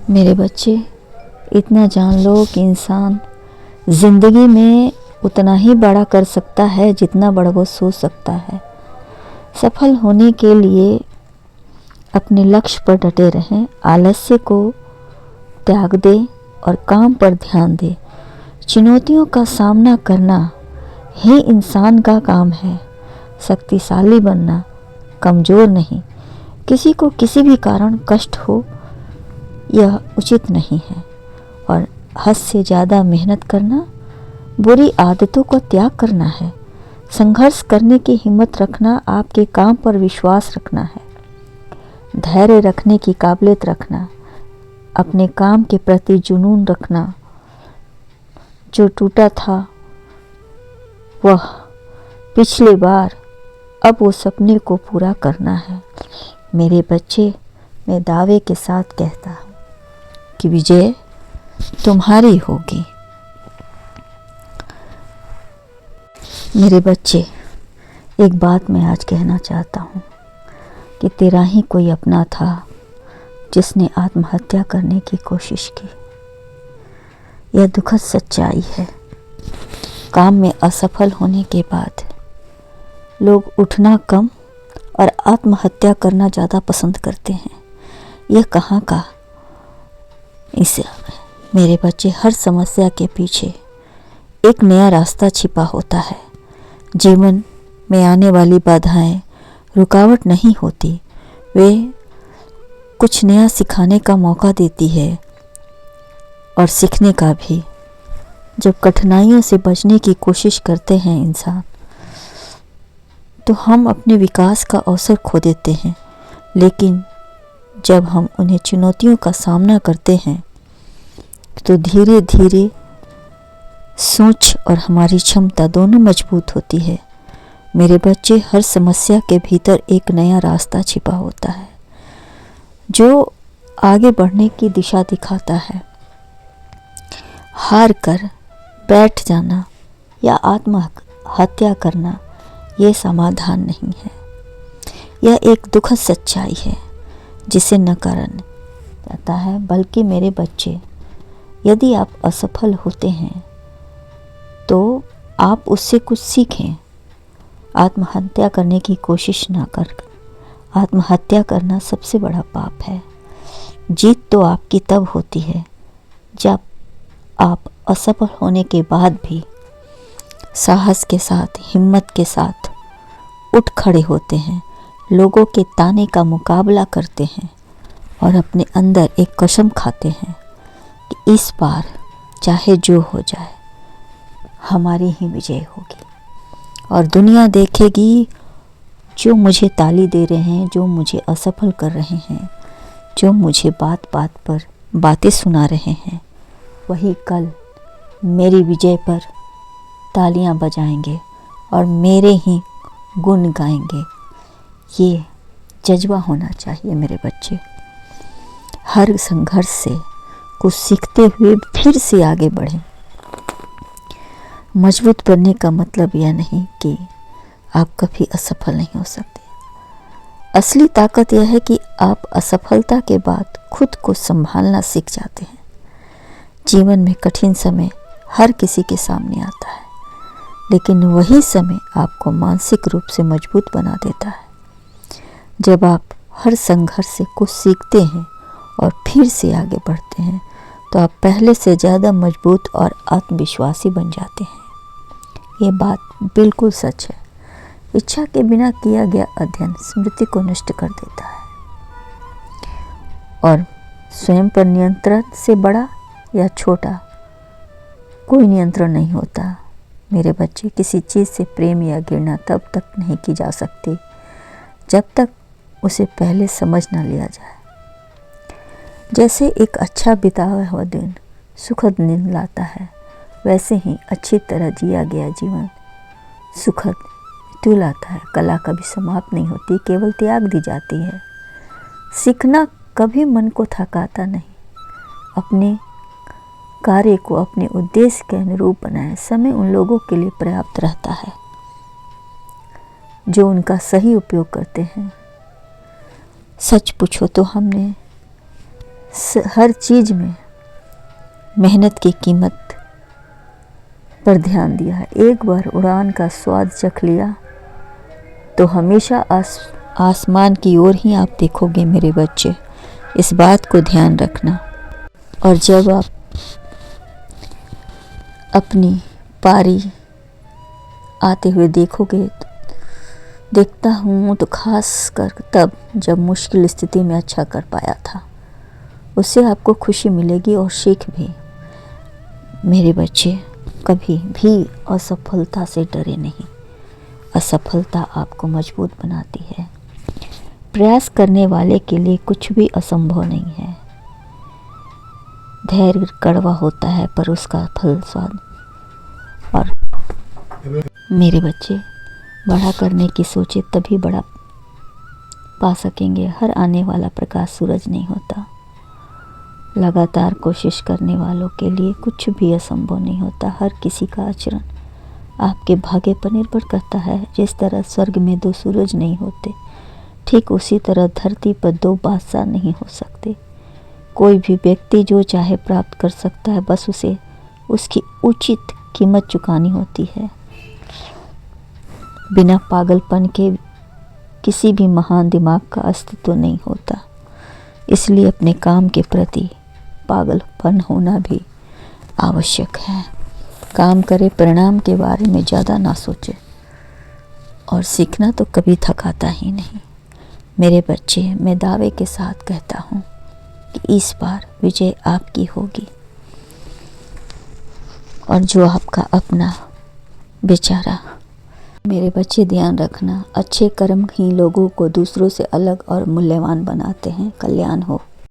मेरे बच्चे, इतना जान लो कि इंसान ज़िंदगी में उतना ही बड़ा कर सकता है जितना बड़ा वो सोच सकता है। सफल होने के लिए अपने लक्ष्य पर डटे रहें, आलस्य को त्याग दें और काम पर ध्यान दें। चुनौतियों का सामना करना ही इंसान का काम है। शक्तिशाली बनना, कमज़ोर नहीं। किसी को किसी भी कारण कष्ट हो यह उचित नहीं है। और हद से ज़्यादा मेहनत करना, बुरी आदतों को त्याग करना है। संघर्ष करने की हिम्मत रखना, आपके काम पर विश्वास रखना है। धैर्य रखने की काबिलियत रखना, अपने काम के प्रति जुनून रखना। जो टूटा था वह पिछली बार, अब वो सपने को पूरा करना है। मेरे बच्चे, मैं दावे के साथ कहता हूँ कि विजय तुम्हारी होगी। मेरे बच्चे, एक बात मैं आज कहना चाहता हूँ कि तेरा ही कोई अपना था जिसने आत्महत्या करने की कोशिश की। यह दुखद सच्चाई है। काम में असफल होने के बाद लोग उठना कम और आत्महत्या करना ज़्यादा पसंद करते हैं। यह कहाँ का इस मेरे बच्चे, हर समस्या के पीछे एक नया रास्ता छिपा होता है। जीवन में आने वाली बाधाएं रुकावट नहीं होती, वे कुछ नया सिखाने का मौका देती है और सीखने का भी। जब कठिनाइयों से बचने की कोशिश करते हैं इंसान, तो हम अपने विकास का अवसर खो देते हैं। लेकिन जब हम उन्हें चुनौतियों का सामना करते हैं तो धीरे धीरे सोच और हमारी क्षमता दोनों मजबूत होती है। मेरे बच्चे, हर समस्या के भीतर एक नया रास्ता छिपा होता है जो आगे बढ़ने की दिशा दिखाता है। हार कर बैठ जाना या आत्महत्या करना ये समाधान नहीं है। यह एक दुखद सच्चाई है जिसे नकारा जाता है। बल्कि मेरे बच्चे, यदि आप असफल होते हैं तो आप उससे कुछ सीखें। आत्महत्या करने की कोशिश ना कर। आत्महत्या करना सबसे बड़ा पाप है। जीत तो आपकी तब होती है जब आप असफल होने के बाद भी साहस के साथ, हिम्मत के साथ उठ खड़े होते हैं, लोगों के ताने का मुकाबला करते हैं और अपने अंदर एक कसम खाते हैं कि इस बार चाहे जो हो जाए हमारी ही विजय होगी। और दुनिया देखेगी जो मुझे ताली दे रहे हैं, जो मुझे असफल कर रहे हैं, जो मुझे बात बात पर बातें सुना रहे हैं, वही कल मेरी विजय पर तालियां बजाएंगे और मेरे ही गुण गाएंगे। ये जज्बा होना चाहिए मेरे बच्चे। हर संघर्ष से कुछ सीखते हुए फिर से आगे बढ़ें। मजबूत बनने का मतलब यह नहीं कि आप कभी असफल नहीं हो सकते। असली ताकत यह है कि आप असफलता के बाद खुद को संभालना सीख जाते हैं। जीवन में कठिन समय हर किसी के सामने आता है, लेकिन वही समय आपको मानसिक रूप से मजबूत बना देता है। जब आप हर संघर्ष से कुछ सीखते हैं और फिर से आगे बढ़ते हैं तो आप पहले से ज़्यादा मजबूत और आत्मविश्वासी बन जाते हैं। ये बात बिल्कुल सच है। इच्छा के बिना किया गया अध्ययन स्मृति को नष्ट कर देता है और स्वयं पर नियंत्रण से बड़ा या छोटा कोई नियंत्रण नहीं होता। मेरे बच्चे, किसी चीज़ से प्रेम या घृणा तब तक नहीं की जा सकती जब तक उसे पहले समझ ना लिया जाए। जैसे एक अच्छा बिताया हुआ दिन सुखद नींद लाता है, वैसे ही अच्छी तरह जिया गया जीवन सुखद मृत्यु लाता है। कला कभी समाप्त नहीं होती, केवल त्याग दी जाती है। सीखना कभी मन को थकाता नहीं। अपने कार्य को अपने उद्देश्य के अनुरूप बनाएं। समय उन लोगों के लिए पर्याप्त रहता है जो उनका सही उपयोग करते हैं। सच पूछो तो हमने हर चीज़ में मेहनत की कीमत पर ध्यान दिया है। एक बार उड़ान का स्वाद चख लिया तो हमेशा आसमान की ओर ही आप देखोगे मेरे बच्चे, इस बात को ध्यान रखना। और जब आप अपनी पारी आते हुए देखता हूँ तो खास कर तब जब मुश्किल स्थिति में अच्छा कर पाया था, उससे आपको खुशी मिलेगी और सीख भी। मेरे बच्चे, कभी भी असफलता से डरे नहीं। असफलता आपको मजबूत बनाती है। प्रयास करने वाले के लिए कुछ भी असंभव नहीं है। धैर्य कड़वा होता है पर उसका फल स्वाद। और मेरे बच्चे, बड़ा करने की सोचे तभी बड़ा पा सकेंगे। हर आने वाला प्रकाश सूरज नहीं होता। लगातार कोशिश करने वालों के लिए कुछ भी असंभव नहीं होता। हर किसी का आचरण आपके भाग्य पर निर्भर करता है। जिस तरह स्वर्ग में 2 सूरज नहीं होते, ठीक उसी तरह धरती पर 2 बादशाह नहीं हो सकते। कोई भी व्यक्ति जो चाहे प्राप्त कर सकता है, बस उसे उसकी उचित कीमत चुकानी होती है। बिना पागलपन के किसी भी महान दिमाग का अस्तित्व नहीं होता। इसलिए अपने काम के प्रति पागलपन होना भी आवश्यक है। काम करे, परिणाम के बारे में ज़्यादा ना सोचे। और सीखना तो कभी थकाता ही नहीं। मेरे बच्चे, मैं दावे के साथ कहता हूँ कि इस बार विजय आपकी होगी। और जो आपका अपना बेचारा, मेरे बच्चे ध्यान रखना, अच्छे कर्म ही लोगों को दूसरों से अलग और मूल्यवान बनाते हैं। कल्याण हो।